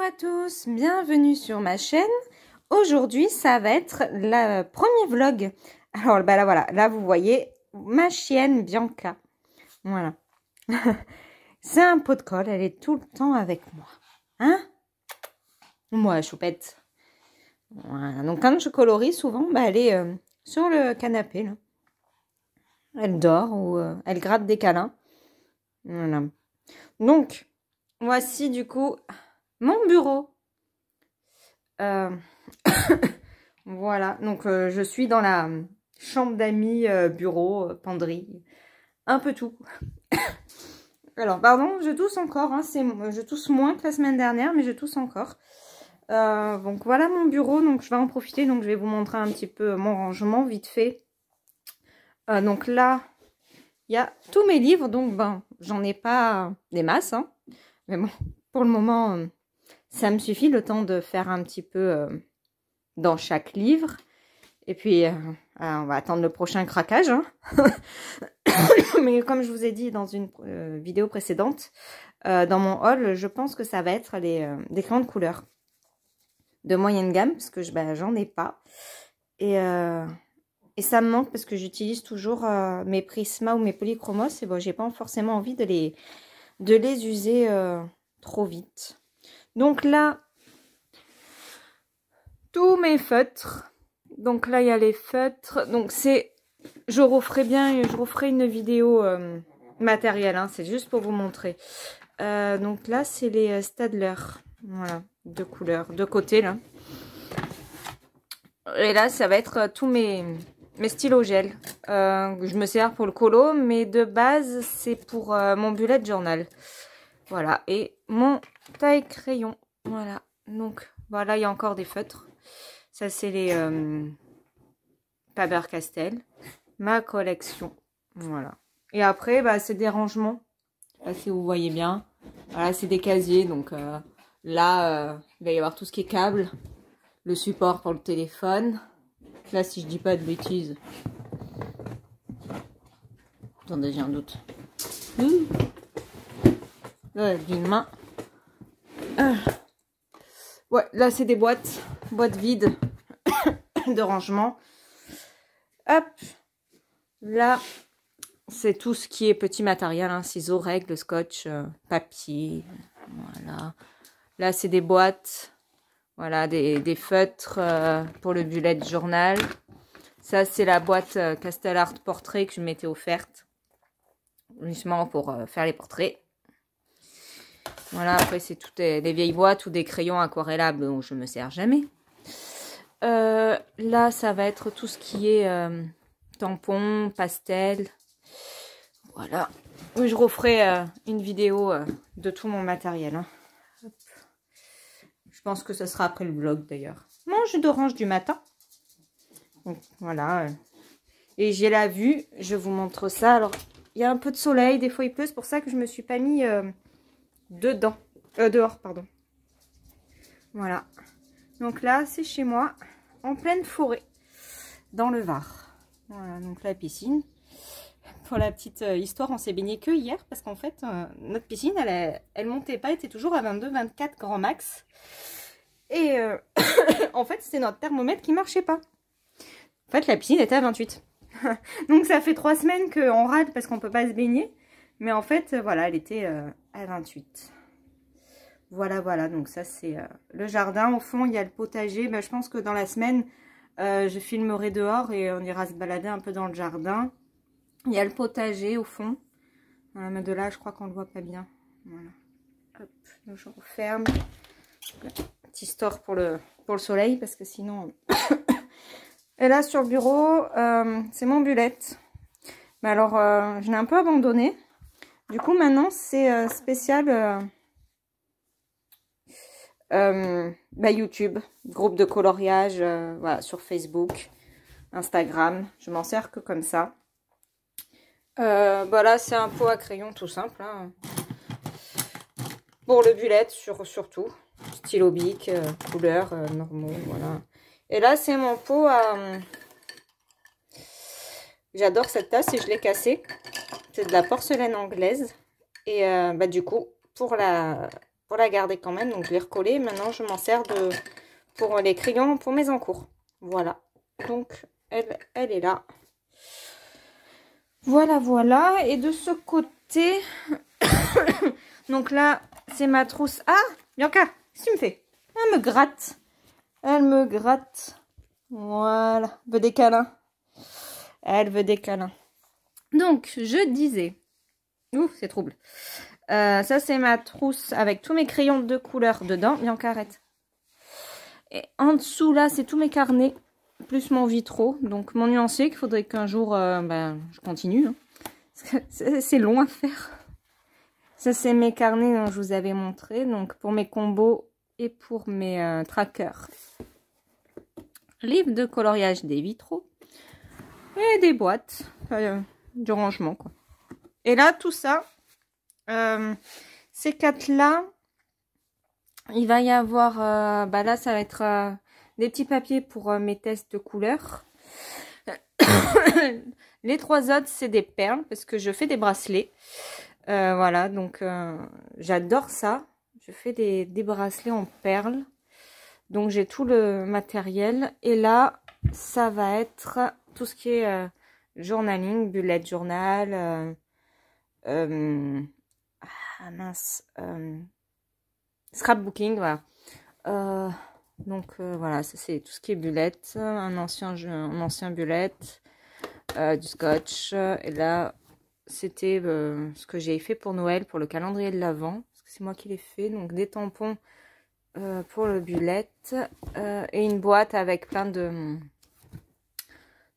à tous, bienvenue sur ma chaîne. Aujourd'hui, ça va être le premier vlog. Alors, bah là, voilà, là, vous voyez ma chienne Bianca. Voilà. C'est un pot de colle, elle est tout le temps avec moi. Hein? Moi, choupette. Voilà. Donc, quand je colorie, souvent, bah, elle est sur le canapé, là. Elle dort ou elle gratte des câlins. Voilà. Donc, voici, du coup, mon bureau. Voilà, donc je suis dans la chambre d'amis, bureau, penderie, un peu tout. Alors, pardon, je tousse encore, hein, je tousse moins que la semaine dernière, mais je tousse encore. Donc voilà mon bureau, donc je vais en profiter, donc je vais vous montrer un petit peu mon rangement vite fait. Donc là, il y a tous mes livres, donc ben, j'en ai pas des masses, hein, mais bon, pour le moment, ça me suffit le temps de faire un petit peu dans chaque livre. Et puis, on va attendre le prochain craquage. Hein. Mais comme je vous ai dit dans une vidéo précédente, dans mon haul, je pense que ça va être des crayons de couleur de moyenne gamme, parce que j'en ai pas. Et ça me manque parce que j'utilise toujours mes Prisma ou mes Polychromos. Et bon, j'ai pas forcément envie de les user trop vite. Donc là, tous mes feutres. Donc là, il y a les feutres. Donc c'est... Je referai une vidéo matérielle. Hein, c'est juste pour vous montrer. Donc là, c'est les Staedtler. Voilà, deux couleurs. De côté, là. Et là, ça va être tous mes stylos gel. Je me sers pour le colo. Mais de base, c'est pour mon bullet journal. Voilà. Et mon taille crayon. Voilà. Donc, voilà, il y a encore des feutres. Ça, c'est les Faber-Castell. Ma collection. Voilà. Et après, bah, c'est des rangements. Je sais pas si vous voyez bien. Voilà, c'est des casiers. Donc là, il va y avoir tout ce qui est câble. Le support pour le téléphone. Là, si je dis pas de bêtises. Attendez, j'ai un doute. D'une main. Ouais, là, c'est des boîtes. Boîtes vides de rangement. Hop. Là, c'est tout ce qui est petit matériel. Hein, ciseaux, règles, scotch, papier. Voilà. Là, c'est des boîtes. Voilà, des feutres pour le bullet journal. Ça, c'est la boîte Castel Art Portrait que je m'étais offerte. Justement pour faire les portraits. Voilà, après, c'est toutes des vieilles boîtes ou des crayons aquarellables dont je ne me sers jamais. Là, ça va être tout ce qui est tampons, pastel. Voilà. Oui, je referai une vidéo de tout mon matériel. Hein. Je pense que ce sera après le vlog d'ailleurs. Mon jus d'orange du matin. Donc voilà. Et j'ai la vue. Je vous montre ça. Alors, il y a un peu de soleil. Des fois, il pleut. C'est pour ça que je me suis pas mis dehors, pardon. Voilà. Donc là, c'est chez moi. En pleine forêt. Dans le Var. Voilà. Donc la piscine. Pour la petite histoire, on s'est baigné que hier. Parce qu'en fait, notre piscine, elle montait pas. Elle était toujours à 22-24 grand max. Et en fait, c'était notre thermomètre qui marchait pas. En fait, la piscine était à 28. Donc, ça fait 3 semaines qu'on râle parce qu'on peut pas se baigner. Mais en fait, voilà, elle était à 28. Voilà, voilà. Donc, ça, c'est le jardin. Au fond, il y a le potager. Ben, je pense que dans la semaine, je filmerai dehors et on ira se balader un peu dans le jardin. Il y a le potager au fond. Voilà, mais de là, je crois qu'on le voit pas bien. Voilà. Hop, donc je referme. Petit store pour le soleil parce que sinon... Et là, sur le bureau, c'est mon bullet. Mais alors, je l'ai un peu abandonné. Du coup, maintenant, c'est spécial YouTube. Groupe de coloriage, voilà, sur Facebook, Instagram. Je m'en sers que comme ça. Là, c'est un pot à crayon tout simple. Hein. Pour le bullet, surtout. Stylo bic, couleurs normaux, voilà. Et là, c'est mon pot à... J'adore cette tasse et je l'ai cassée. C'est de la porcelaine anglaise. Et du coup, pour la pour la garder quand même. Donc je l'ai recollée. Maintenant je m'en sers pour les crayons pour mes encours. Voilà. Donc elle est là. Voilà, voilà. Et de ce côté, donc là, c'est ma trousse. Ah, Bianca, qu'est-ce que tu me fais? Elle me gratte. Elle me gratte. Voilà. Elle veut des câlins. Elle veut des câlins. Donc, je disais. Ouh, c'est trouble. Ça, c'est ma trousse avec tous mes crayons de couleur dedans. Bianca, arrête. Et en dessous, là, c'est tous mes carnets. Plus mon vitro. Donc, mon nuancier qu'il faudrait qu'un jour, je continue. Hein. C'est long à faire. Ça, c'est mes carnets dont je vous avais montré. Donc, pour mes combos et pour mes trackers. Livre de coloriage des vitraux. Et des boîtes. Du rangement, quoi. Et là, tout ça, ces quatre-là, il va y avoir... là, ça va être des petits papiers pour mes tests de couleurs. Les trois autres, c'est des perles parce que je fais des bracelets. Voilà, donc j'adore ça. Je fais des bracelets en perles. Donc j'ai tout le matériel. Et là, ça va être tout ce qui est journaling, bullet journal. Scrapbooking, voilà. Voilà, ça c'est tout ce qui est bullet. Un ancien bullet. Du scotch. Et là, c'était ce que j'ai fait pour Noël, pour le calendrier de l'Avent. Parce que c'est moi qui l'ai fait. Donc, des tampons pour le bullet. Et une boîte avec plein de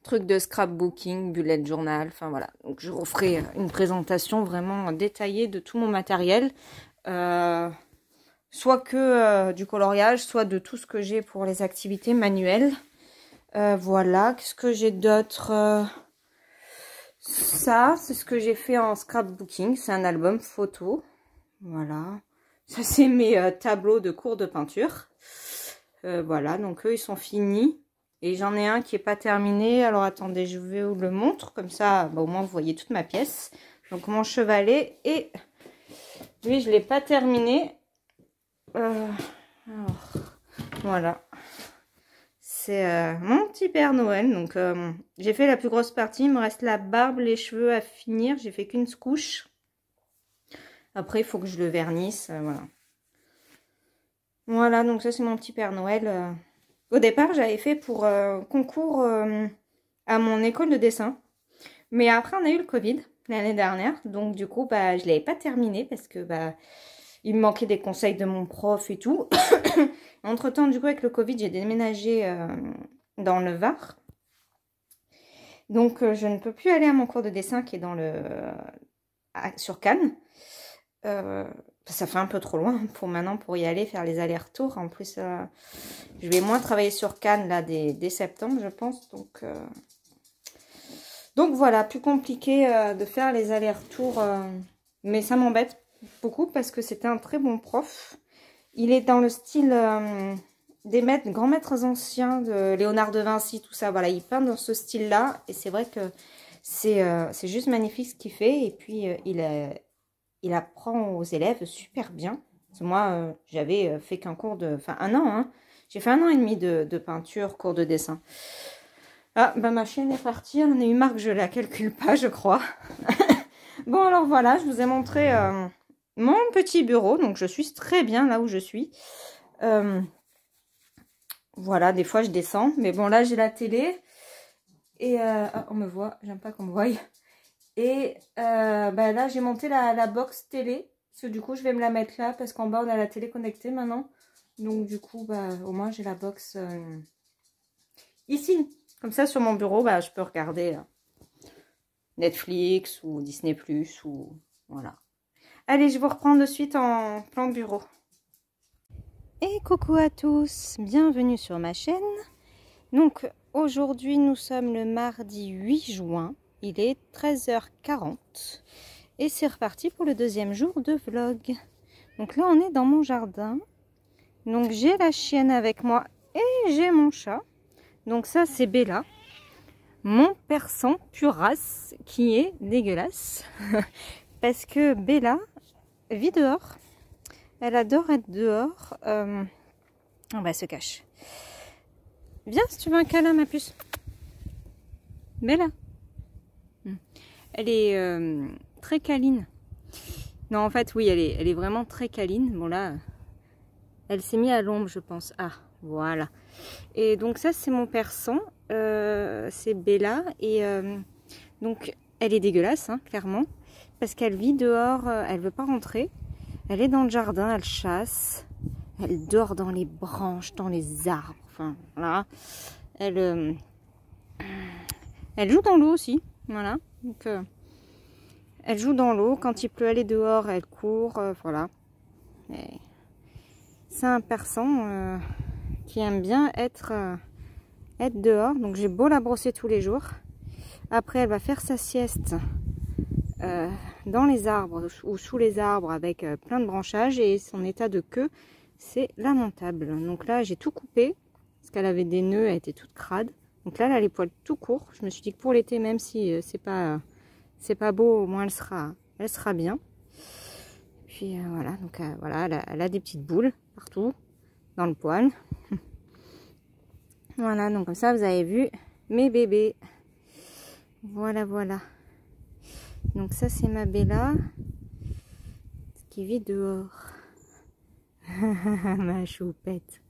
trucs de scrapbooking, bullet journal. Enfin, voilà. Donc, je referai une présentation vraiment détaillée de tout mon matériel. Soit que du coloriage, soit de tout ce que j'ai pour les activités manuelles. Voilà. Qu'est-ce que j'ai d'autre Ça, c'est ce que j'ai fait en scrapbooking. C'est un album photo. Voilà. Ça, c'est mes tableaux de cours de peinture. Voilà. Donc, eux, ils sont finis. Et j'en ai un qui n'est pas terminé. Alors, attendez, je vais vous le montrer. Comme ça, au moins, vous voyez toute ma pièce. Donc, mon chevalet. Et lui, je ne l'ai pas terminé. Alors, voilà. C'est mon petit Père Noël. Donc, j'ai fait la plus grosse partie. Il me reste la barbe, les cheveux à finir. J'ai fait qu'une couche. Après, il faut que je le vernisse. Voilà. Voilà, donc ça, c'est mon petit Père Noël. Au départ, j'avais fait pour concours à mon école de dessin. Mais après, on a eu le Covid l'année dernière. Donc, du coup, je ne l'avais pas terminé parce que il me manquait des conseils de mon prof et tout. Entre-temps, du coup, avec le Covid, j'ai déménagé dans le Var. Donc, je ne peux plus aller à mon cours de dessin qui est sur Cannes. Ça fait un peu trop loin pour maintenant pour y aller, faire les allers-retours. En plus, je vais moins travailler sur Cannes là dès septembre, je pense. Donc voilà, plus compliqué de faire les allers-retours. Mais ça m'embête beaucoup parce que c'était un très bon prof. Il est dans le style des grands maîtres anciens de Léonard de Vinci, tout ça. Voilà, il peint dans ce style-là. Et c'est vrai que c'est juste magnifique ce qu'il fait. Et puis, il apprend aux élèves super bien. Parce que moi, j'avais fait qu'un cours Enfin, un an, hein. J'ai fait 1 an et demi de peinture, cours de dessin. Ah, ma chienne est partie. Elle en a eu marre que je la calcule pas, je crois. Bon, alors voilà, je vous ai montré mon petit bureau. Donc, je suis très bien là où je suis. Voilà, des fois, je descends. Mais bon, là, j'ai la télé. Et on me voit. J'aime pas qu'on me voie. Et là, j'ai monté la box télé. Parce que du coup, je vais me la mettre là. Parce qu'en bas, on a la télé connectée maintenant. Donc, du coup, au moins, j'ai la box ici. Comme ça, sur mon bureau, je peux regarder Netflix ou Disney+. Ou voilà. Allez, je vous reprends de suite en plan bureau. Et coucou à tous. Bienvenue sur ma chaîne. Donc, aujourd'hui, nous sommes le mardi 8 juin. Il est 13h40 et c'est reparti pour le 2e jour de vlog. Donc là, on est dans mon jardin. Donc, j'ai la chienne avec moi et j'ai mon chat. Donc ça, c'est Bella, mon persan pure race qui est dégueulasse. Parce que Bella vit dehors. Elle adore être dehors. On va se cache. Viens si tu veux un câlin, ma puce. Bella. Elle est très câline. Non, en fait, oui, elle est vraiment très câline. Bon, là, elle s'est mise à l'ombre, je pense. Ah, voilà. Et donc, ça, c'est mon persan. C'est Bella. Et donc, elle est dégueulasse, hein, clairement. Parce qu'elle vit dehors. Elle veut pas rentrer. Elle est dans le jardin. Elle chasse. Elle dort dans les branches, dans les arbres. Enfin, voilà. Elle joue dans l'eau aussi. Voilà. Donc, elle joue dans l'eau. Quand il pleut, elle est dehors. Elle court. Voilà. C'est un persan qui aime bien être dehors. Donc, j'ai beau la brosser tous les jours. Après, elle va faire sa sieste dans les arbres ou sous les arbres avec plein de branchages. Et son état de queue, c'est lamentable. Donc là, j'ai tout coupé. Parce qu'elle avait des nœuds. Elle était toute crade. Donc là, elle a les poils tout courts. Je me suis dit que pour l'été, même si c'est pas beau, au moins elle sera bien. Puis voilà, donc voilà, elle a des petites boules partout dans le poil. Voilà, donc comme ça, vous avez vu mes bébés. Voilà, voilà. Donc ça, c'est ma Bella qui vit dehors. Ma choupette.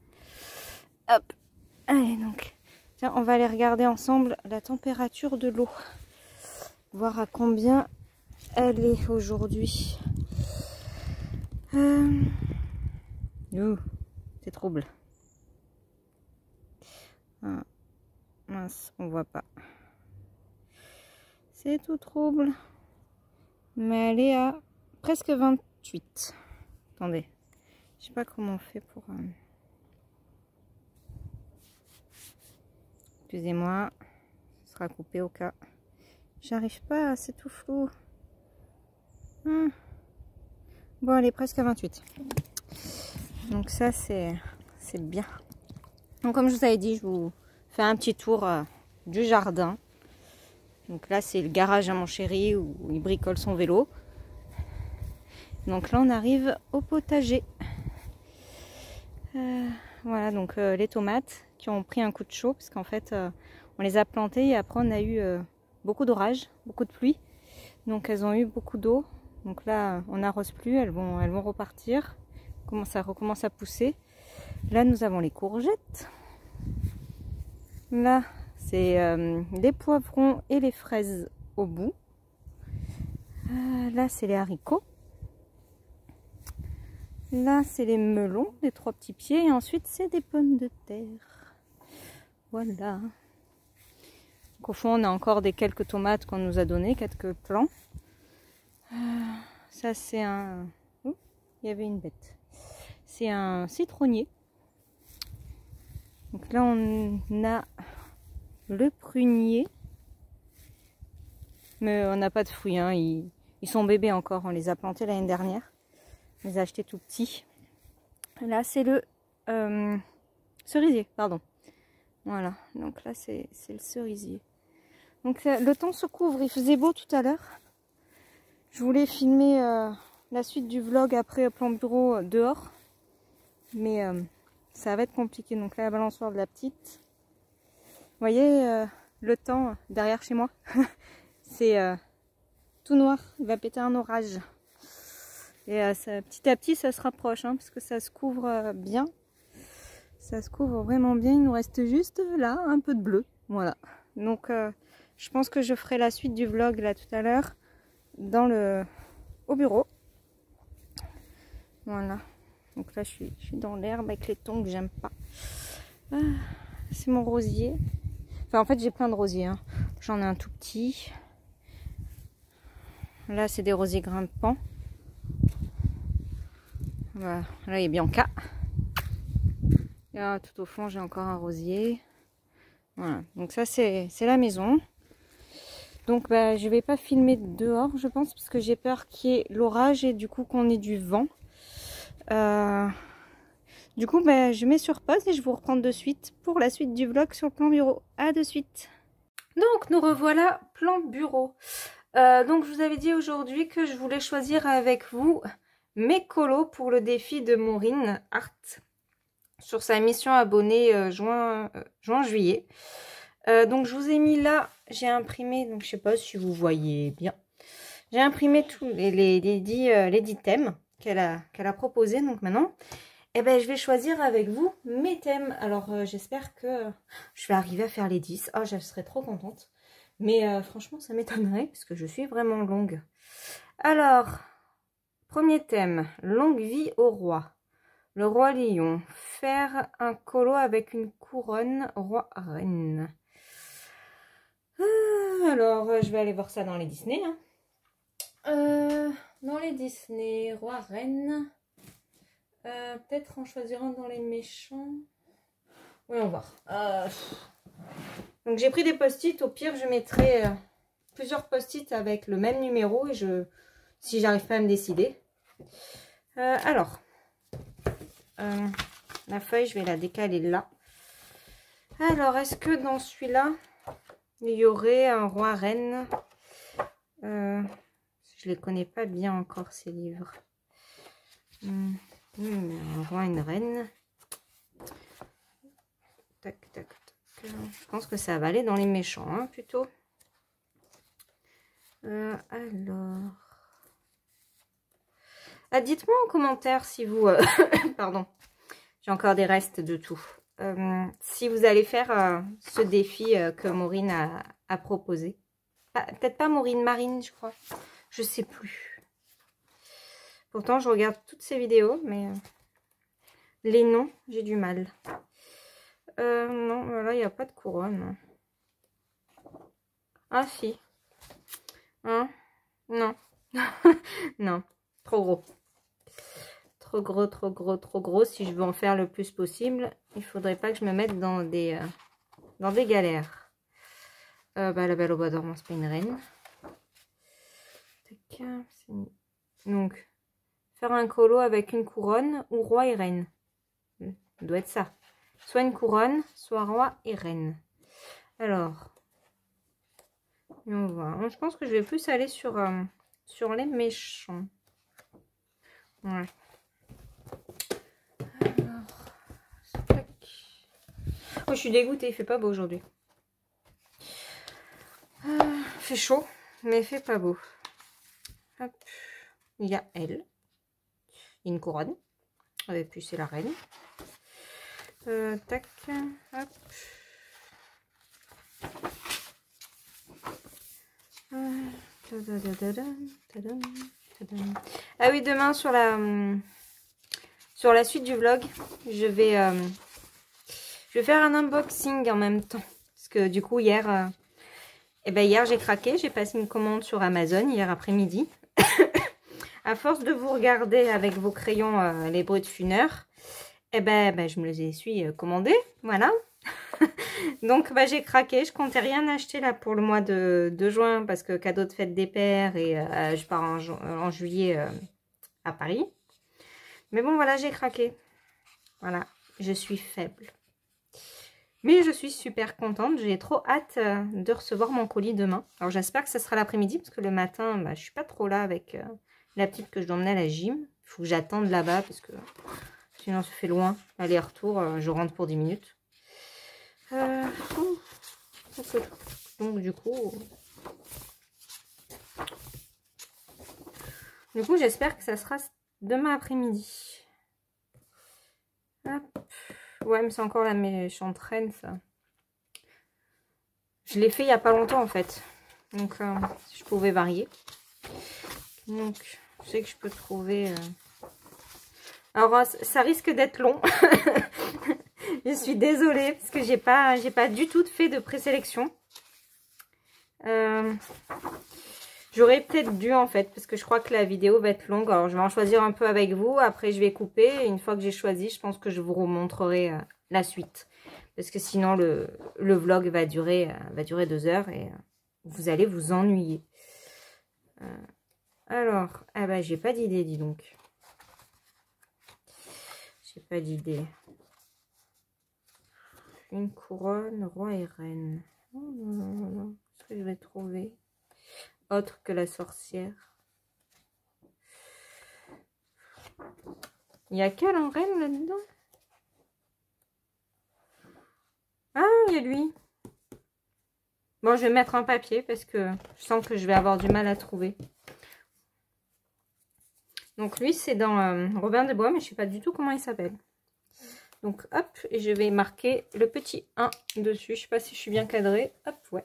Hop. Allez, donc. Tiens, on va aller regarder ensemble la température de l'eau. Voir à combien elle est aujourd'hui. C'est trouble. Ah, mince, on voit pas. C'est tout trouble. Mais elle est à presque 28. Attendez. Je sais pas comment on fait pour... Excusez-moi. Ce sera coupé au cas. J'arrive pas, c'est tout flou. Bon, elle est presque à 28. Donc ça, c'est bien. Donc comme je vous avais dit, je vous fais un petit tour du jardin. Donc là, c'est le garage à mon chéri où il bricole son vélo. Donc là, on arrive au potager. Voilà, donc les tomates qui ont pris un coup de chaud. Parce qu'en fait, on les a plantées et après, on a eu beaucoup d'orage, beaucoup de pluie. Donc elles ont eu beaucoup d'eau. Donc là, on n'arrose plus, elles vont repartir. Ça recommence à pousser. Là, nous avons les courgettes. Là, c'est les poivrons et les fraises au bout. Là, c'est les haricots. Là, c'est les melons, les 3 petits pieds. Et ensuite, c'est des pommes de terre. Voilà. Donc, au fond, on a encore quelques tomates qu'on nous a données, quelques plants. Ça, c'est un... Oh, il y avait une bête. C'est un citronnier. Donc là, on a le prunier. Mais on n'a pas de fruits. Hein. Ils sont bébés encore. On les a plantés l'année dernière. On les a achetés tout petits. Là, c'est le cerisier. Pardon. Voilà. Donc là, c'est le cerisier. Donc le temps se couvre. Il faisait beau tout à l'heure. Je voulais filmer la suite du vlog après plan bureau dehors. Mais ça va être compliqué. Donc là, la balançoire de la petite. Vous voyez le temps derrière chez moi. C'est tout noir. Il va péter un orage. Et petit à petit, ça se rapproche. Hein, parce que ça se couvre bien. Ça se couvre vraiment bien. Il nous reste juste là un peu de bleu. Voilà. Donc je pense que je ferai la suite du vlog là tout à l'heure. Au bureau. Voilà. Donc là, je suis dans l'herbe avec les tongs que j'aime pas. C'est mon rosier. Enfin, en fait, j'ai plein de rosiers. Hein. J'en ai un tout petit. Là, c'est des rosiers grimpants. Voilà. Là, il y a Bianca. Là, tout au fond, j'ai encore un rosier. Voilà. Donc ça, c'est la maison. Donc, bah, je vais pas filmer dehors, je pense, parce que j'ai peur qu'il y ait l'orage et du coup qu'on ait du vent. Du coup, je mets sur pause et je vous reprends de suite pour la suite du vlog sur le plan bureau. À de suite. Donc, nous revoilà plan bureau. Donc, je vous avais dit aujourd'hui que je voulais choisir avec vous mes colos pour le défi de Maureen Art sur sa mission abonnée juin-juillet. Donc je vous ai mis là, j'ai imprimé, donc je sais pas si vous voyez bien, j'ai imprimé tous les 10 thèmes qu'elle a proposés. Donc maintenant, eh ben, je vais choisir avec vous mes thèmes. Alors j'espère que je vais arriver à faire les 10. Ah, je serais trop contente. Mais franchement, ça m'étonnerait parce que je suis vraiment longue. Alors, premier thème, longue vie au roi. Le roi lion. Faire un colo avec une couronne roi-reine. Alors, je vais aller voir ça dans les Disney. Hein. Dans les Disney, roi-reine. Peut-être en choisir un dans les méchants. Oui, on va voir. Donc, j'ai pris des post-it. Au pire, je mettrai plusieurs post-it avec le même numéro. Et si j'arrive pas à me décider. Alors, la feuille, je vais la décaler là. Alors, est-ce que dans celui-là, il y aurait un roi-reine? Je les connais pas bien encore, ces livres. Un roi, une reine. Tac, tac, tac. Je pense que ça va aller dans les méchants, hein, plutôt. Alors... Ah, dites-moi en commentaire si vous... Pardon, j'ai encore des restes de tout. Si vous allez faire ce défi que Maureen a proposé. Peut-être pas Maureen, Marine, je crois. Je sais plus. Pourtant, je regarde toutes ces vidéos, mais les noms, j'ai du mal. Non, là, il n'y a pas de couronne. Ah, si. Hein? Non. Non, trop gros. Trop gros, trop gros, trop gros. Si je veux en faire le plus possible, il faudrait pas que je me mette dans des galères. La Belle au bois dormant, c'est pas une reine. Donc, faire un colo avec une couronne ou roi et reine. Ça doit être ça. Soit une couronne, soit roi et reine. Alors, on va. Je pense que je vais plus aller sur les méchants. Ouais. Alors, oh, je suis dégoûtée, il fait pas beau aujourd'hui. Fait chaud, mais il fait pas beau. Hop. Il y a elle. Une couronne. Et puis c'est la reine. Tac. Hop. Ah oui, demain sur la suite du vlog, je vais faire un unboxing en même temps. Parce que du coup, hier j'ai craqué. J'ai passé une commande sur Amazon hier après-midi. À force de vous regarder avec vos crayons les bruits de funeur, je me les suis commandés. Voilà. Donc, j'ai craqué. Je comptais rien acheter là pour le mois de juin parce que cadeau de fête des pères et je pars en juillet à Paris. Mais bon, voilà, j'ai craqué. Voilà, je suis faible. Mais je suis super contente. J'ai trop hâte de recevoir mon colis demain. Alors, j'espère que ce sera l'après-midi parce que le matin, je suis pas trop là avec la petite que je dois emmener à la gym. Il faut que j'attende là-bas parce que sinon, ça fait loin. Aller-retour, je rentre pour 10 minutes. Donc du coup j'espère que ça sera demain après-midi. Ouais, mais c'est encore la méchante reine, ça. Je l'ai fait il n'y a pas longtemps en fait. Donc si je pouvais varier. Donc je sais que je peux trouver alors ça risque d'être long. Je suis désolée parce que j'ai pas du tout fait de présélection. J'aurais peut-être dû en fait parce que je crois que la vidéo va être longue. Alors je vais en choisir un peu avec vous. Après je vais couper. Et une fois que j'ai choisi, je pense que je vous remontrerai la suite. Parce que sinon le vlog va durer 2 heures et vous allez vous ennuyer. Alors, j'ai pas d'idée, dis donc. J'ai pas d'idée. Une couronne, roi et reine. Oh, qu'est-ce que je vais trouver autre que la sorcière? Il y a quel en reine là-dedans? Ah, il y a lui. Bon, je vais mettre un papier parce que je sens que je vais avoir du mal à trouver. Donc lui, c'est dans Robin des Bois, mais je ne sais pas du tout comment il s'appelle. Donc hop, et je vais marquer le petit 1 dessus. Je ne sais pas si je suis bien cadrée. Hop, ouais.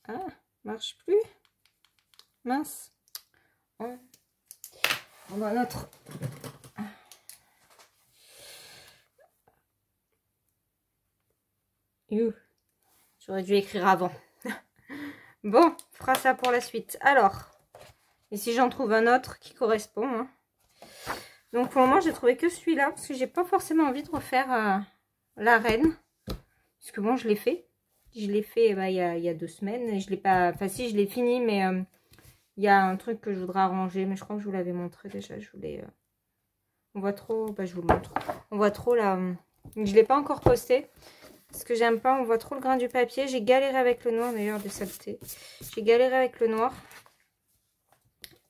Ah, marche plus. Mince. On va notre... J'aurais dû écrire avant. Bon, on fera ça pour la suite. Alors, et si j'en trouve un autre qui correspond. Hein. Donc pour le moment, j'ai trouvé que celui-là, parce que j'ai pas forcément envie de refaire la reine. Parce que bon, je l'ai fait. Je l'ai fait bah, il y a 2 semaines. Et je l'ai pas... Enfin si, je l'ai fini, mais il y a un truc que je voudrais arranger. Mais je crois que je vous l'avais montré déjà. Je voulais... On voit trop... Bah, je vous le montre. On voit trop là... Je l'ai pas encore posté. Parce que j'aime pas, on voit trop le grain du papier. J'ai galéré avec le noir, d'ailleurs, de saleté. J'ai galéré avec le noir.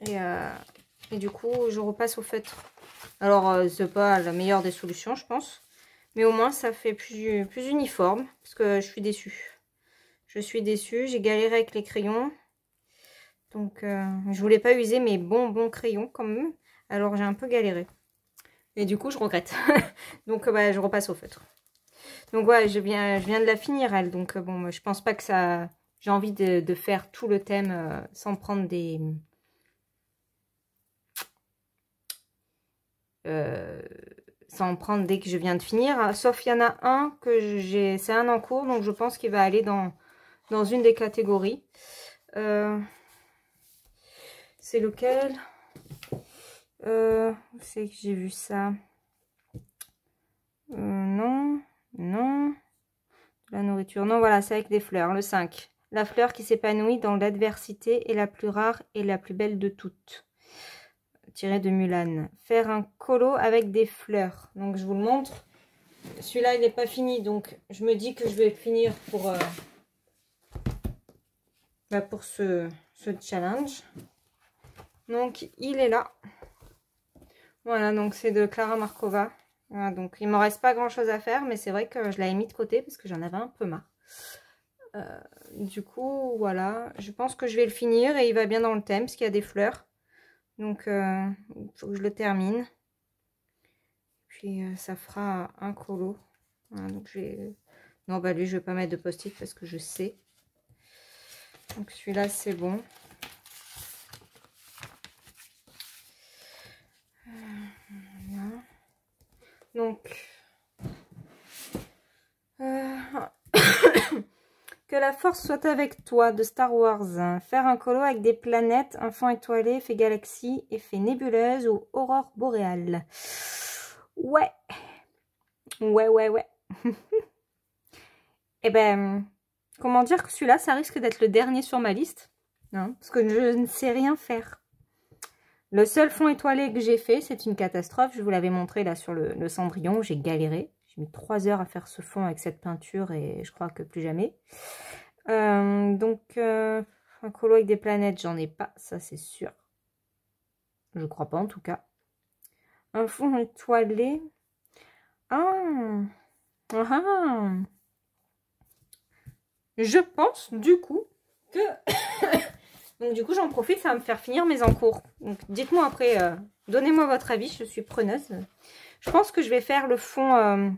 Et du coup, je repasse au feutre. Alors, c'est pas la meilleure des solutions, je pense. Mais au moins, ça fait plus uniforme. Parce que je suis déçue. Je suis déçue. J'ai galéré avec les crayons. Donc, je voulais pas user mes bons crayons, quand même. Alors, j'ai un peu galéré. Et du coup, je regrette. Donc, bah, je repasse au feutre. Donc ouais, je viens de la finir elle, donc bon, je pense pas que ça... J'ai envie de faire tout le thème sans prendre des... sans prendre dès que je viens de finir. Sauf il y en a un que j'ai... C'est un en cours, donc je pense qu'il va aller dans une des catégories. C'est lequel? C'est que j'ai vu ça. Non. Non. La nourriture. Non, voilà, c'est avec des fleurs. Le 5. La fleur qui s'épanouit dans l'adversité est la plus rare et la plus belle de toutes. Tiré de Mulan. Faire un colo avec des fleurs. Donc, je vous le montre. Celui-là, il n'est pas fini. Donc, je me dis que je vais finir pour ce challenge. Donc, il est là. Voilà, donc c'est de Clara Markova. Voilà, donc il ne me reste pas grand chose à faire, mais c'est vrai que je l'avais mis de côté parce que j'en avais un peu marre. Du coup, voilà, je pense que je vais le finir et il va bien dans le thème parce qu'il y a des fleurs. Donc, il faut que je le termine. Puis, ça fera un colo. Voilà, donc non, bah lui, je vais pas mettre de post-it parce que je sais. Donc, celui-là, c'est bon. Voilà. Donc... Que la force soit avec toi de Star Wars. Faire un colo avec des planètes, enfants étoilés, fait galaxie, effet nébuleuse ou aurore boréale. Ouais. Ouais. Et ben, comment dire que celui-là, ça risque d'être le dernier sur ma liste. Hein, parce que je ne sais rien faire. Le seul fond étoilé que j'ai fait, c'est une catastrophe. Je vous l'avais montré là sur le Cendrillon. J'ai galéré. J'ai mis 3 heures à faire ce fond avec cette peinture et je crois que plus jamais. Donc, un colo avec des planètes, j'en ai pas, ça c'est sûr. Je crois pas en tout cas. Un fond étoilé. Je pense du coup que... Donc du coup, j'en profite, ça va me faire finir mes encours. Donc dites-moi après, donnez-moi votre avis, je suis preneuse. Je pense que je vais faire le fond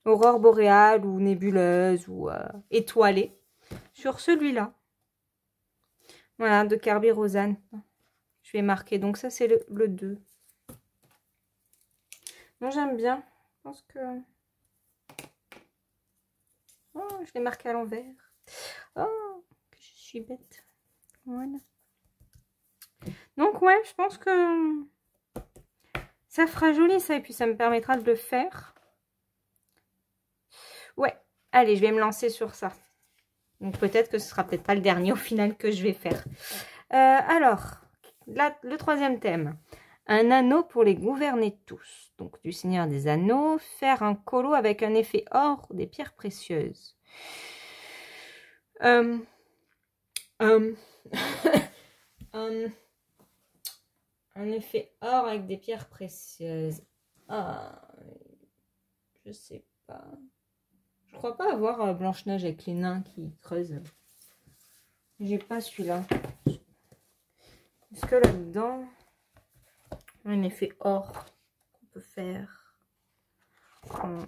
aurore boréale ou nébuleuse ou étoilée sur celui-là. Voilà, de Carby Rosanne. Je vais marquer. Donc ça, c'est le 2. Moi, j'aime bien. Je pense que... Oh, je l'ai marqué à l'envers. Oh, que je suis bête. Voilà. Donc, ouais, je pense que ça fera joli, ça. Et puis, ça me permettra de le faire. Ouais. Allez, je vais me lancer sur ça. Donc, peut-être que ce sera peut-être pas le dernier au final que je vais faire. Alors, là, le 3e thème. Un anneau pour les gouverner tous. Donc, du Seigneur des Anneaux. Faire un colo avec un effet or des pierres précieuses. Un effet or avec des pierres précieuses. Ah, je sais pas. Je crois pas avoir Blanche-Neige avec les nains qui creusent. J'ai pas celui-là. Est-ce que là-dedans, un effet or qu'on peut faire?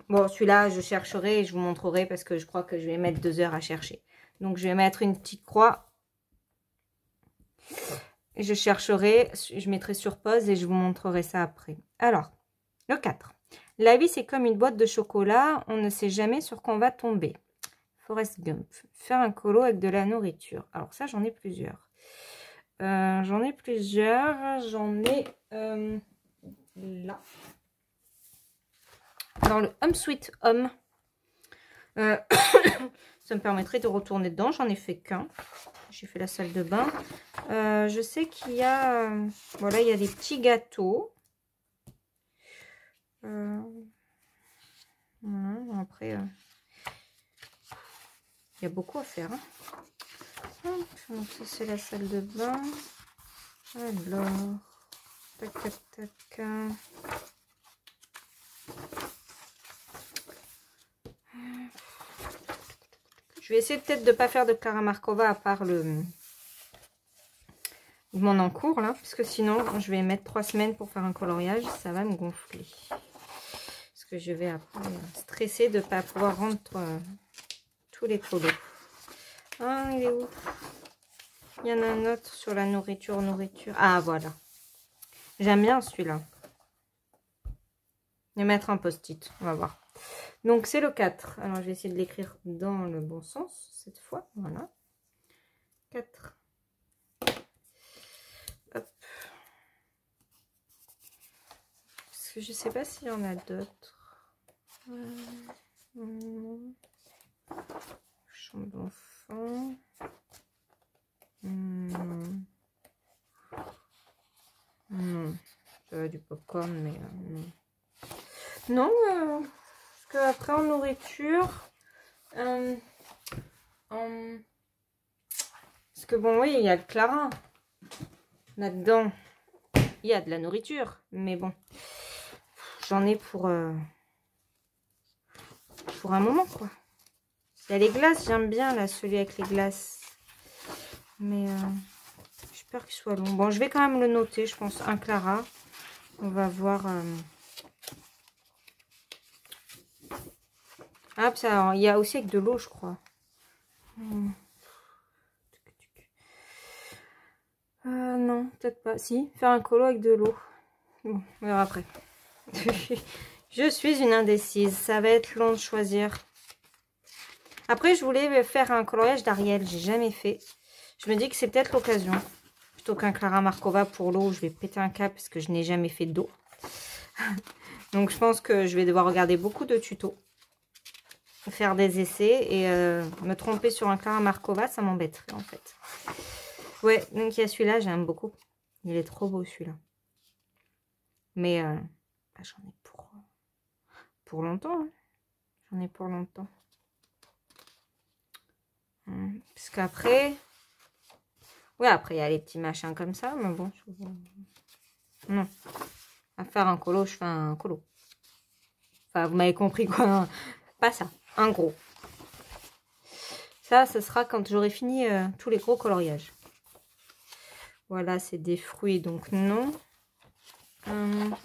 Bon, celui-là, je chercherai et je vous montrerai parce que je crois que je vais mettre 2 heures à chercher. Donc, je vais mettre une petite croix. Et je chercherai, je mettrai sur pause et je vous montrerai ça après. Alors, le 4. La vie, c'est comme une boîte de chocolat. On ne sait jamais sur quoi on va tomber. Forrest Gump. Faire un colo avec de la nourriture. Alors ça, j'en ai plusieurs. J'en ai là. Dans le Home Sweet Home. Ça me permettrait de retourner dedans. J'en ai fait qu'un. J'ai fait la salle de bain. Je sais qu'il y a... voilà, il y a des petits gâteaux. Voilà, après, il y a beaucoup à faire. Hein. Donc ça, c'est la salle de bain. Alors, tac, tac, tac. Je vais essayer peut-être de ne pas faire de Clara Markova à part mon encours là, parce que sinon je vais mettre 3 semaines pour faire un coloriage, ça va me gonfler. Parce que je vais après stresser de ne pas pouvoir rendre tous les colos. Ah, il est où? Il y en a un autre sur la nourriture. Ah, voilà. J'aime bien celui-là. Je vais mettre un post-it, on va voir. Donc, c'est le 4. Alors, je vais essayer de l'écrire dans le bon sens, cette fois. Voilà. 4. Hop. Parce que je ne sais pas s'il y en a d'autres. Chambre d'enfant. Non. Ça va du popcorn, mais non. Non, parce qu'après en nourriture, parce que bon, oui, il y a le Clara. Là-dedans, il y a de la nourriture, mais bon, j'en ai pour un moment, quoi. Il y a les glaces, j'aime bien, là, celui avec les glaces. Mais j'ai peur qu'il soit long. Bon, je vais quand même le noter, je pense, un Clara. On va voir... Ah, ça, il y a aussi avec de l'eau, je crois. Non, peut-être pas. Si, faire un colo avec de l'eau. Bon, on verra après. Je suis une indécise. Ça va être long de choisir. Après, je voulais faire un coloriage d'Ariel. J'ai jamais fait. Je me dis que c'est peut-être l'occasion. Plutôt qu'un Clara Markova pour l'eau, je vais péter un câble parce que je n'ai jamais fait d'eau. Donc, je pense que je vais devoir regarder beaucoup de tutos. Faire des essais et me tromper sur un Clara Markova, ça m'embêterait en fait. Ouais, donc il y a celui-là, j'aime beaucoup. Il est trop beau celui-là. Mais j'en ai pour longtemps. Hein. J'en ai pour longtemps. Parce qu'après... Ouais, après il y a les petits machins comme ça, mais bon. Non. À faire un colo, je fais un colo. Enfin, vous m'avez compris quoi. Hein. Pas ça, un gros. Ça, ce sera quand j'aurai fini tous les gros coloriages. Voilà, c'est des fruits, donc non. Non.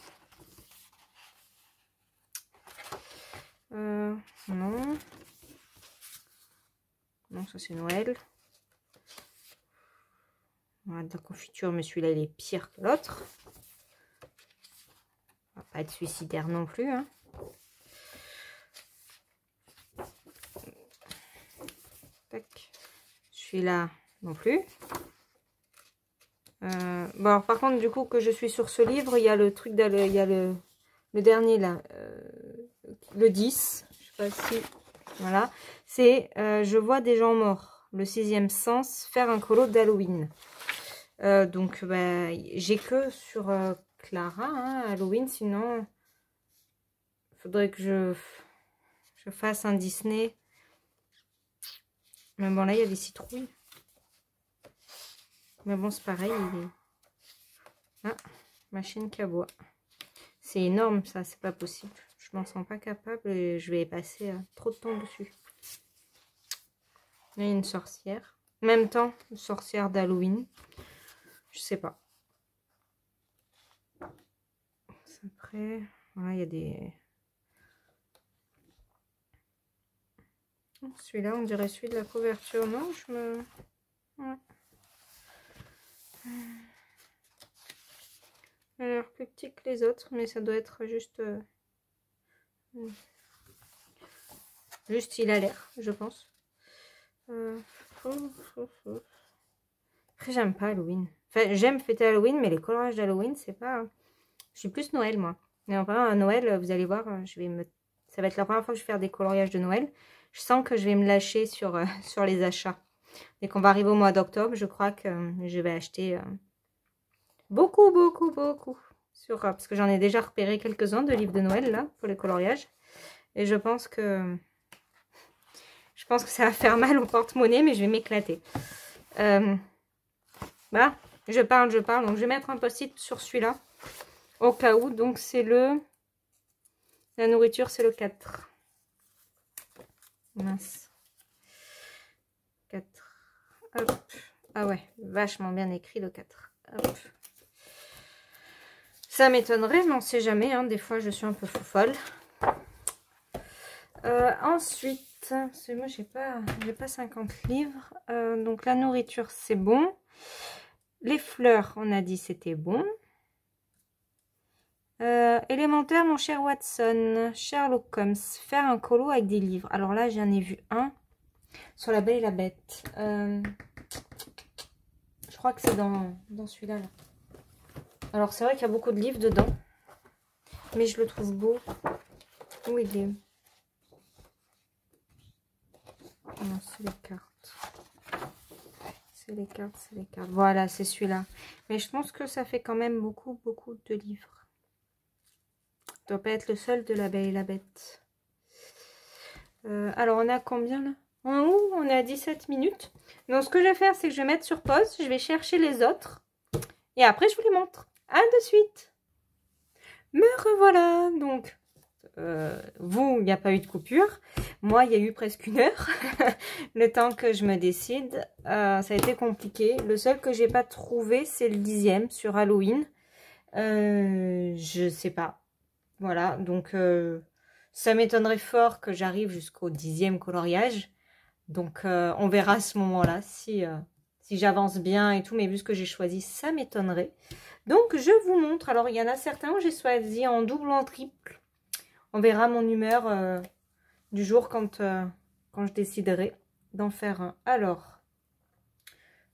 Non, ça c'est Noël. Voilà, de la confiture, mais celui-là, il est pire que l'autre. On va pas être suicidaire non plus. Hein. Celui-là, non plus. Bon, alors, par contre, du coup, que je suis sur ce livre, il y a le truc, il y a le dernier, là, le 10. Je sais pas si... Voilà. C'est Je vois des gens morts. Le 6e sens, faire un colo d'Halloween. Donc, bah, j'ai que sur Clara, hein, Halloween. Sinon, il faudrait que je fasse un Disney. Mais bon, là, il y a des citrouilles. Mais bon, c'est pareil. Il est... Ah, Machine qui aboie. C'est énorme ça, c'est pas possible. Je m'en sens pas capable et je vais passer trop de temps dessus. Il y a une sorcière. En même temps, une sorcière d'Halloween. Je sais pas. Après, voilà, il y a des... Celui-là, on dirait celui de la couverture. Non, je me... Ouais. Il a l'air plus petit que les autres, mais ça doit être juste... Juste, il a l'air, je pense. Après, j'aime pas Halloween. Enfin, j'aime fêter Halloween, mais les coloriages d'Halloween, c'est pas... Je suis plus Noël, moi. Mais enfin, à Noël, vous allez voir, ça va être la première fois que je vais faire des coloriages de Noël. Je sens que je vais me lâcher sur, sur les achats. Dès qu'on va arriver au mois d'octobre, je crois que je vais acheter beaucoup. Parce que j'en ai déjà repéré quelques-uns de livres de Noël, là, pour les coloriages. Et je pense que ça va faire mal au porte-monnaie, mais je vais m'éclater. Bah, je parle. Donc, je vais mettre un post-it sur celui-là. Au cas où. Donc, c'est le... La nourriture, c'est le 4. Mince. 4. Hop. Ah ouais, vachement bien écrit le 4. Hop. Ça m'étonnerait, mais on ne sait jamais. Hein. Des fois, je suis un peu folle. Ensuite, parce que moi, j'ai pas 50 livres. Donc, la nourriture, c'est bon. Les fleurs, on a dit c'était bon. Élémentaire, mon cher Watson. Sherlock Holmes. Faire un colo avec des livres. Alors là, j'en ai vu un sur La Belle et la Bête. Je crois que c'est dans celui-là. Là. Alors, c'est vrai qu'il y a beaucoup de livres dedans. Mais je le trouve beau. Où il est? Non, c'est les cartes. C'est les cartes. Voilà, c'est celui-là. Mais je pense que ça fait quand même beaucoup de livres. Ça doit pas être le seul de La Belle et la Bête. Alors, on a combien là? En haut, on est à 17 minutes. Donc, ce que je vais faire, c'est que je vais mettre sur pause. Je vais chercher les autres. Et après, je vous les montre. À de suite. Me revoilà. Donc, vous, il n'y a pas eu de coupure. Moi, il y a eu presque 1 heure. Le temps que je me décide. Ça a été compliqué. Le seul que j'ai pas trouvé, c'est le 10e sur Halloween. Je sais pas. Voilà, donc ça m'étonnerait fort que j'arrive jusqu'au 10e coloriage. Donc on verra à ce moment-là si j'avance bien et tout. Mais vu ce que j'ai choisi, ça m'étonnerait. Donc je vous montre. Alors il y en a certains où j'ai choisi en double ou en triple. On verra mon humeur du jour quand je déciderai d'en faire un. Alors,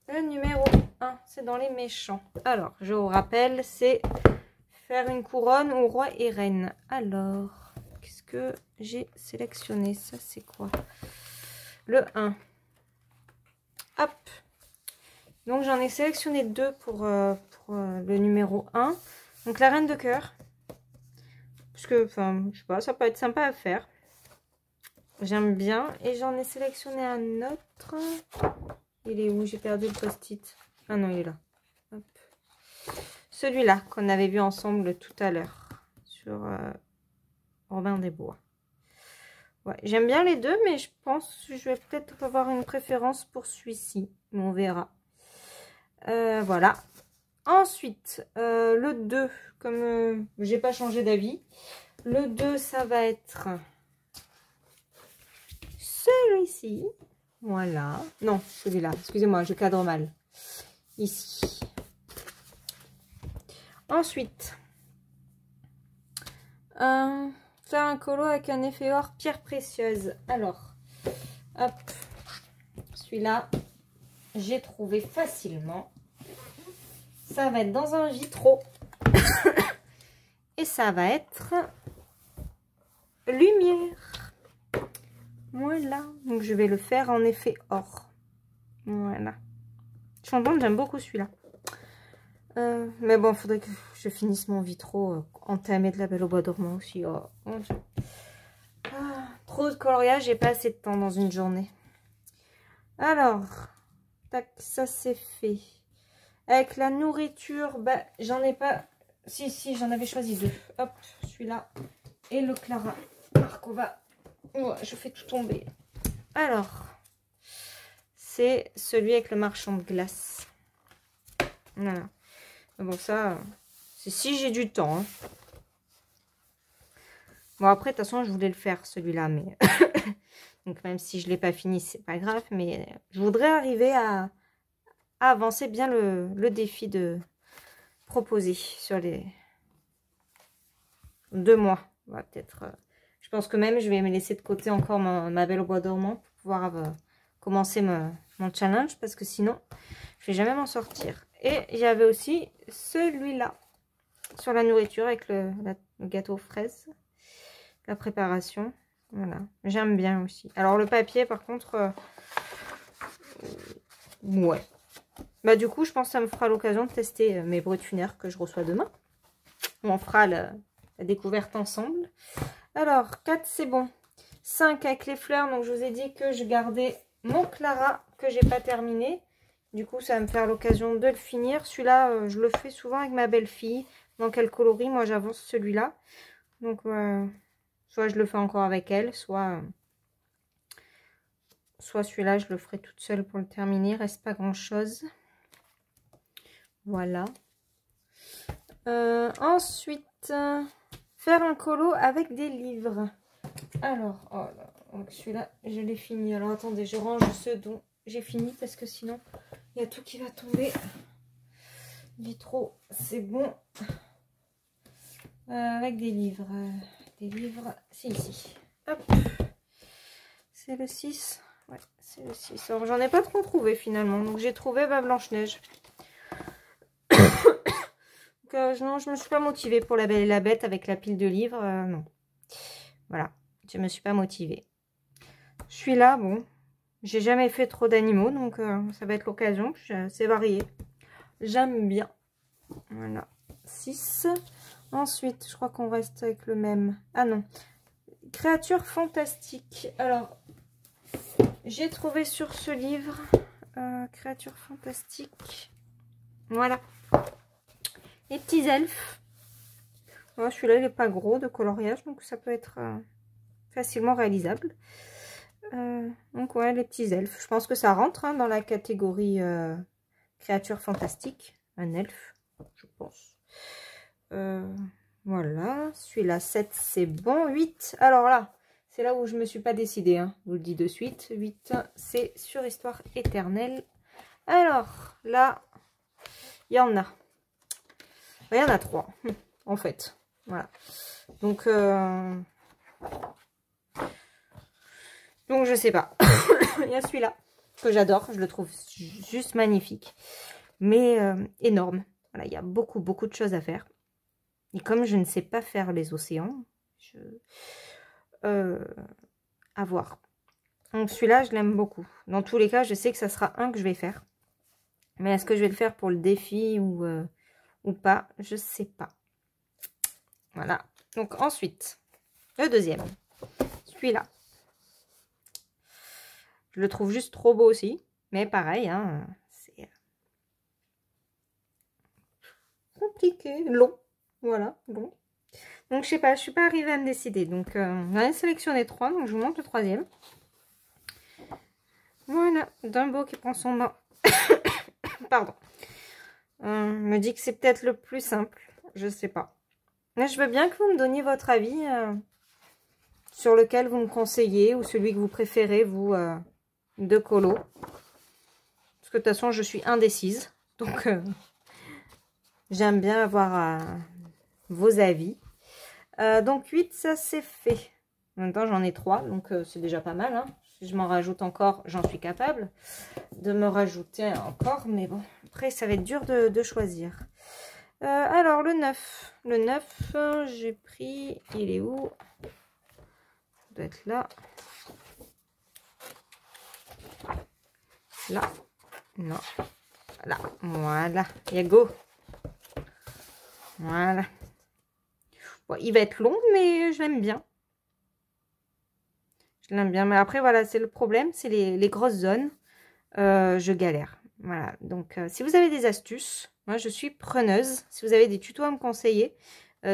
le numéro 1, c'est dans les méchants. Alors, je vous rappelle, c'est... Faire une couronne au roi et reine. Alors, qu'est-ce que j'ai sélectionné? Ça, c'est quoi? Le 1. Hop. Donc, j'en ai sélectionné 2 pour le numéro 1. Donc, la reine de cœur. Parce que, enfin, je sais pas, ça peut être sympa à faire. J'aime bien. Et j'en ai sélectionné un autre. Il est où? J'ai perdu le post-it. Ah non, il est là. Hop. Celui-là qu'on avait vu ensemble tout à l'heure sur Robin des Bois. Ouais, j'aime bien les deux, mais je pense que je vais peut-être avoir une préférence pour celui-ci. Mais on verra. Voilà. Ensuite, le 2, comme j'ai pas changé d'avis, le 2, ça va être celui-ci. Voilà. Non, celui-là. Excusez-moi, je cadre mal. Ici. Ensuite, faire un colo avec un effet or pierre précieuse. Alors, hop, celui-là, j'ai trouvé facilement. Ça va être dans un vitraux. Et ça va être lumière. Voilà. Donc, je vais le faire en effet or. Voilà. Je suis contente, j'aime beaucoup celui-là. Mais bon, il faudrait que je finisse mon vitraux entamé de La Belle au Bois dormant aussi. Oh, mon Dieu. Trop de coloriage et pas assez de temps dans une journée. Alors, tac, ça c'est fait. Avec la nourriture, bah, j'en ai pas Si, j'en avais choisi 2. Hop, celui-là et le Clara Markova. Oh, je fais tout tomber. Alors, c'est celui avec le marchand de glace. Voilà. Bon, ça, c'est si j'ai du temps. Hein. Bon, après, de toute façon, je voulais le faire, celui-là, mais... Donc, même si je ne l'ai pas fini, c'est pas grave. Mais je voudrais arriver à avancer bien le défi de proposer sur les 2 mois. On va peut-être... je pense que même, je vais me laisser de côté encore ma belle au bois dormant pour pouvoir commencer mon challenge. Parce que sinon, je vais jamais m'en sortir. Et il y avait aussi celui-là sur la nourriture avec le gâteau aux fraises. La préparation, voilà, j'aime bien aussi. Alors le papier par contre, ouais. Bah du coup je pense que ça me fera l'occasion de tester mes brutunaires que je reçois demain. On fera la découverte ensemble. Alors 4 c'est bon. 5 avec les fleurs, donc je vous ai dit que je gardais mon Clara que j'ai pas terminé. Du coup ça va me faire l'occasion de le finir. Celui-là je le fais souvent avec ma belle-fille. Donc elle colorie, moi j'avance celui-là. Donc soit je le fais encore avec elle, soit celui-là, je le ferai toute seule pour le terminer. Il reste pas grand-chose. Voilà. Ensuite, faire un colo avec des livres. Alors, oh celui-là, je l'ai fini. Alors, attendez, je range ceux dont j'ai fini parce que sinon, il y a tout qui va tomber. Vitro, c'est bon. Avec des livres. C'est ici. Hop. C'est le 6. Ouais, c'est le 6. Alors, j'en ai pas trop trouvé finalement. Donc, j'ai trouvé Blanche-Neige. Non, je me suis pas motivée pour La Belle et la Bête avec la pile de livres. Non. Voilà. Je me suis pas motivée. Celui-là, bon. J'ai jamais fait trop d'animaux. Donc, ça va être l'occasion. C'est varié. J'aime bien. Voilà. 6. Ensuite, je crois qu'on reste avec le même. Ah non. Créatures fantastiques. Alors, j'ai trouvé sur ce livre Créatures fantastiques. Voilà. Les petits elfes. Voilà, celui-là, il n'est pas gros de coloriage, donc ça peut être facilement réalisable. Donc, ouais, les petits elfes. Je pense que ça rentre hein, dans la catégorie créatures fantastiques. Un elfe, je pense. Voilà. Celui-là, 7, c'est bon. 8, alors là, c'est là où je ne me suis pas décidée. Hein, je vous le dis de suite. 8, c'est sur Histoire éternelle. Alors, là, il y en a. Il y en a 3, en fait. Voilà. Donc, je sais pas. Il y a celui-là, que j'adore. Je le trouve juste magnifique. Mais énorme. Voilà, il y a beaucoup de choses à faire. Et comme je ne sais pas faire les océans, à voir. Donc, celui-là, je l'aime beaucoup. Dans tous les cas, je sais que ça sera un que je vais faire. Mais est-ce que je vais le faire pour le défi ou pas, je sais pas. Voilà. Donc ensuite, le deuxième. Celui-là. Je le trouve juste trop beau aussi. Mais pareil, hein, c'est compliqué, long. Voilà, bon. Donc je sais pas, je suis pas arrivée à me décider. Donc on a sélectionné 3, donc je vous montre le troisième. Voilà, Dumbo qui prend son bain. Pardon. Me dit que c'est peut-être le plus simple. Je sais pas. Mais je veux bien que vous me donniez votre avis sur lequel vous me conseillez ou celui que vous préférez, vous, de colo. Parce que de toute façon, je suis indécise. Donc, j'aime bien avoir vos avis. Donc, 8, ça c'est fait. En même temps, j'en ai 3, donc c'est déjà pas mal. Hein. Si je m'en rajoute encore, j'en suis capable de me rajouter encore. Mais bon, après, ça va être dur de choisir. Alors, le 9. Le 9, j'ai pris... Il est où? Il doit être là. Là. Non. Là. Voilà. Et go. Voilà. Bon, il va être long, mais je l'aime bien. Je l'aime bien. Mais après, voilà, c'est le problème. C'est les grosses zones. Je galère. Voilà. Donc, si vous avez des astuces, Moi, je suis preneuse. Si vous avez des tutos à me conseiller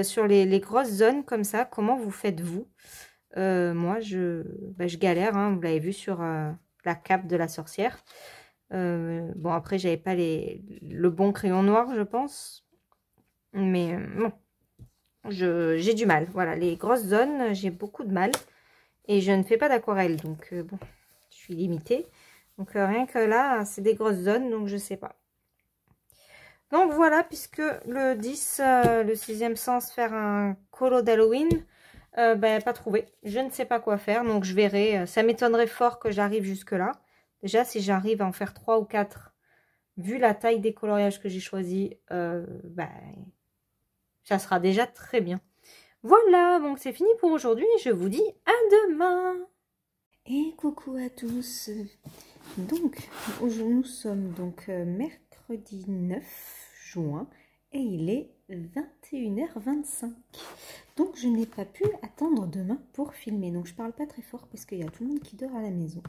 sur les grosses zones comme ça, comment vous faites-vous? Moi, je galère, hein, vous l'avez vu sur la cape de la sorcière. Bon, après, j'avais pas le bon crayon noir, je pense. Mais bon, j'ai du mal. Voilà, les grosses zones, j'ai beaucoup de mal. Et je ne fais pas d'aquarelle, donc bon, je suis limitée. Donc rien que là, c'est des grosses zones, donc je sais pas. Donc voilà, puisque le 10, le 6e sens, faire un colo d'Halloween, ben, pas trouvé. Je ne sais pas quoi faire, donc je verrai. Ça m'étonnerait fort que j'arrive jusque là. Déjà, si j'arrive à en faire 3 ou 4, vu la taille des coloriages que j'ai choisis, ben, ça sera déjà très bien. Voilà, donc c'est fini pour aujourd'hui. Je vous dis à demain. Et coucou à tous. Donc, nous sommes donc mercredi 9 juin et il est 21h25. Donc, je n'ai pas pu attendre demain pour filmer. Donc, je parle pas très fort parce qu'il y a tout le monde qui dort à la maison.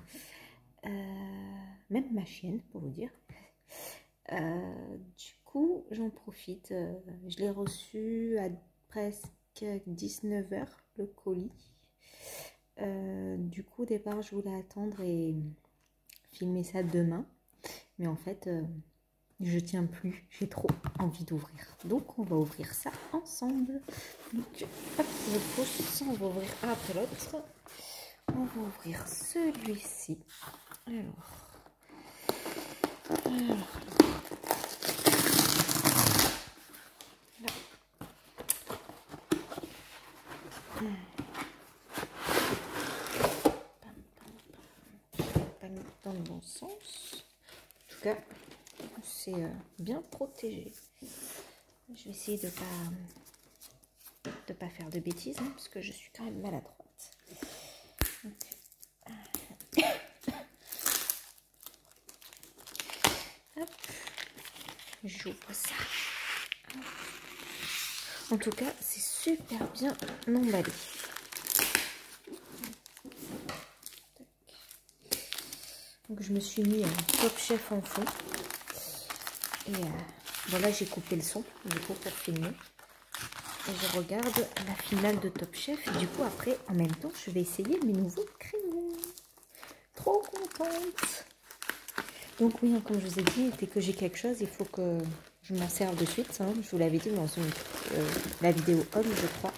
Même ma chienne, pour vous dire. Du coup, j'en profite. Je l'ai reçu à presque 19h, le colis. Du coup, au départ, je voulais attendre et filmer ça demain. Mais en fait, je tiens plus. J'ai trop envie d'ouvrir. Donc, on va ouvrir ça ensemble. Donc, hop, je pousse. On va ouvrir un après l'autre. On va ouvrir celui-ci. Alors. Pas mis dans le bon sens. En tout cas, c'est bien protégé. Je vais essayer de pas faire de bêtises, hein, parce que je suis quand même maladroite. Hop. J'ouvre ça. En tout cas, c'est super bien emballé. Donc je me suis mis Top Chef en fond. Et voilà, j'ai coupé le son du coup pour filmer. Et je regarde la finale de Top Chef. Et du coup après, en même temps, je vais essayer mes nouveaux crayons. Trop contente. Donc oui, comme je vous ai dit, dès que j'ai quelque chose, il faut que je m'en serve de suite. Hein. Je vous l'avais dit dans la vidéo homme, je crois.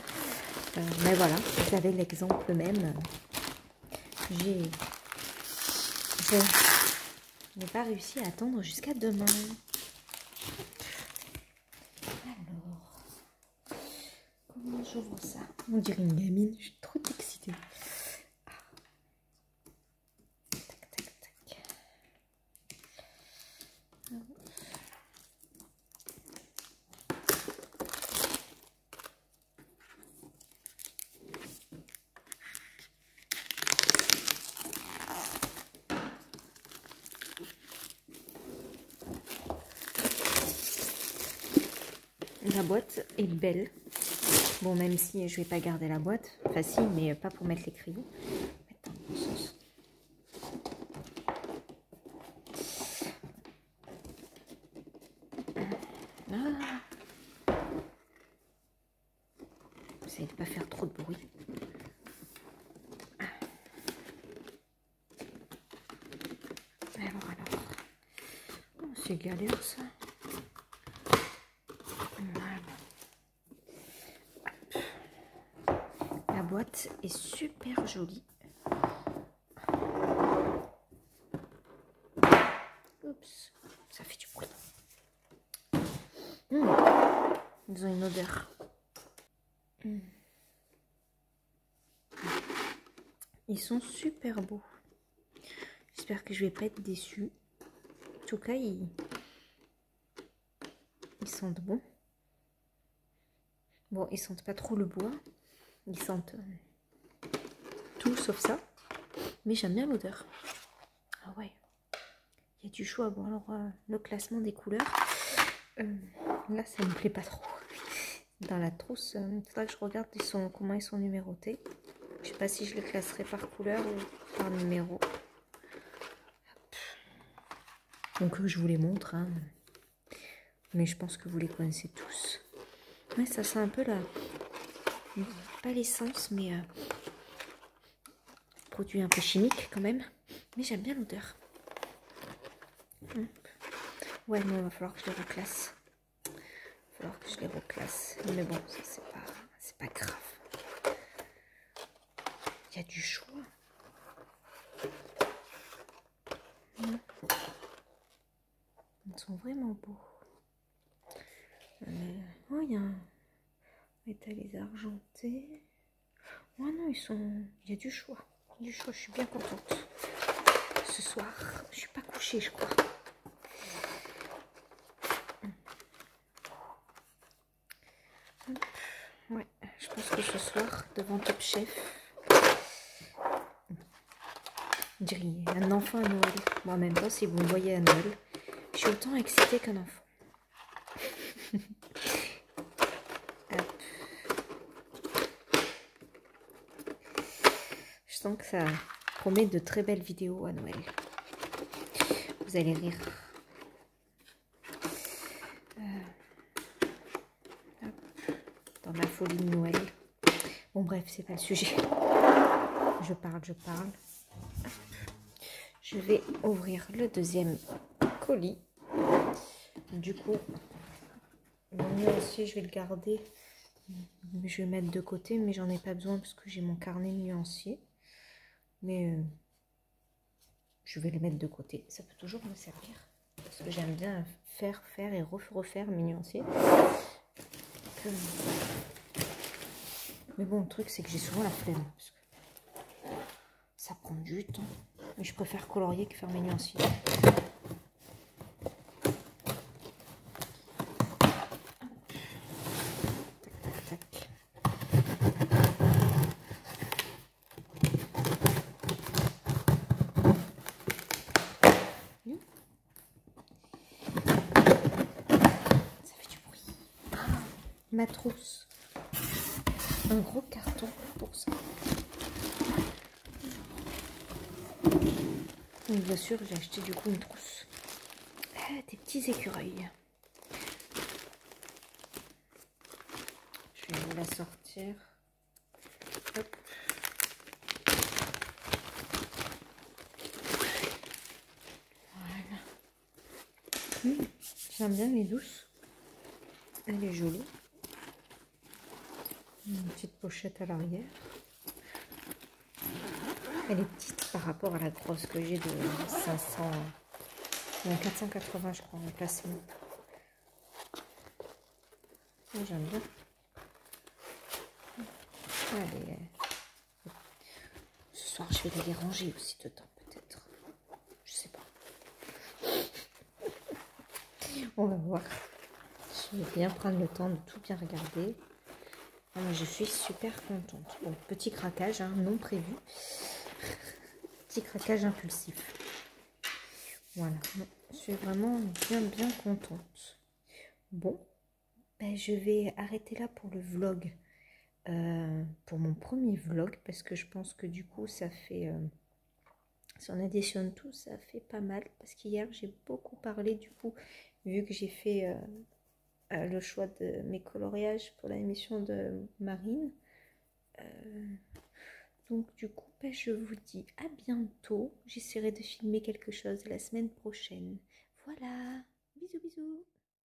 Mais voilà, vous avez l'exemple même. Je n'ai pas réussi à attendre jusqu'à demain. Alors, comment j'ouvre ça? On dirait une gamine, je suis trop excitée. Tac, tac, tac. La boîte est belle. Bon, même si je vais pas garder la boîte. Enfin si, mais pas pour mettre les crayons. Mettre dans le bon sens. Ah. Essayez de pas faire trop de bruit. Alors. Oh, c'est galère ça. La boîte est super jolie. Oups, ça fait du bruit. Ils ont une odeur. Ils sont super beaux. J'espère que je vais pas être déçue. En tout cas, ils sentent bon. Bon, ils sentent pas trop le bois. Ils sentent tout sauf ça. Mais j'aime bien l'odeur. Ah ouais. Il y a du choix. Bon, alors, le classement des couleurs. Là, ça me plaît pas trop. Dans la trousse, il faudra que je regarde comment ils sont numérotés. Je sais pas si je les classerai par couleur ou par numéro. Donc, je vous les montre. Hein. Mais je pense que vous les connaissez tous. Ouais, ça sent un peu la... Pas l'essence, mais... produit un peu chimique quand même. Mais j'aime bien l'odeur. Ouais, non, il va falloir que je les reclasse. Il va falloir que je les reclasse. Mais bon, ça c'est pas grave. Il y a du choix. Ils sont vraiment beaux. Oh, il y a un métallisé argenté. Oh non, il y a du choix. Du choix, je suis bien contente. Ce soir, je suis pas couchée, je crois. Ouais, je pense que ce soir, devant Top Chef, je dirais un enfant à Noël. Moi, en même temps, si vous me voyez à Noël, je suis autant excitée qu'un enfant. Je sens que ça promet de très belles vidéos à Noël. Vous allez rire. Dans la folie de Noël. Bon bref, c'est pas le sujet. Je parle. Je vais ouvrir le deuxième colis. Du coup, mon nuancier, je vais le garder. Je vais le mettre de côté, mais j'en ai pas besoin parce que j'ai mon carnet de nuancier. Mais je vais les mettre de côté. Ça peut toujours me servir. Parce que j'aime bien faire et refaire mes nuanciers. Mais bon, le truc, c'est que j'ai souvent la flemme. Parce que ça prend du temps. Mais je préfère colorier que faire mes nuanciers. Tac. Ça fait du bruit. Ah, ma trousse. Un gros carton pour ça. Donc bien sûr, j'ai acheté du coup une trousse. Des petits écureuils. Je vais vous la sortir. Hop. Voilà. J'aime bien, elle est douce. Elle est jolie. Une petite pochette à l'arrière. Elle est petite par rapport à la grosse que j'ai de 500... 480 je crois en placement. J'aime bien. Allez. Ce soir je vais les ranger aussi dedans peut-être. Je sais pas. On va voir. Je vais bien prendre le temps de tout bien regarder. Ah, je suis super contente. Bon, petit craquage, hein, non prévu. Petit craquage impulsif. Voilà. Je suis vraiment bien contente. Bon, ben, je vais arrêter là pour le vlog. Pour mon premier vlog. Parce que je pense que du coup, ça fait... si on additionne tout, ça fait pas mal. Parce qu'hier, j'ai beaucoup parlé du coup. Vu que j'ai fait... le choix de mes coloriages pour la émission de Marine. Donc du coup, ben, je vous dis à bientôt. J'essaierai de filmer quelque chose la semaine prochaine. Voilà, bisous bisous.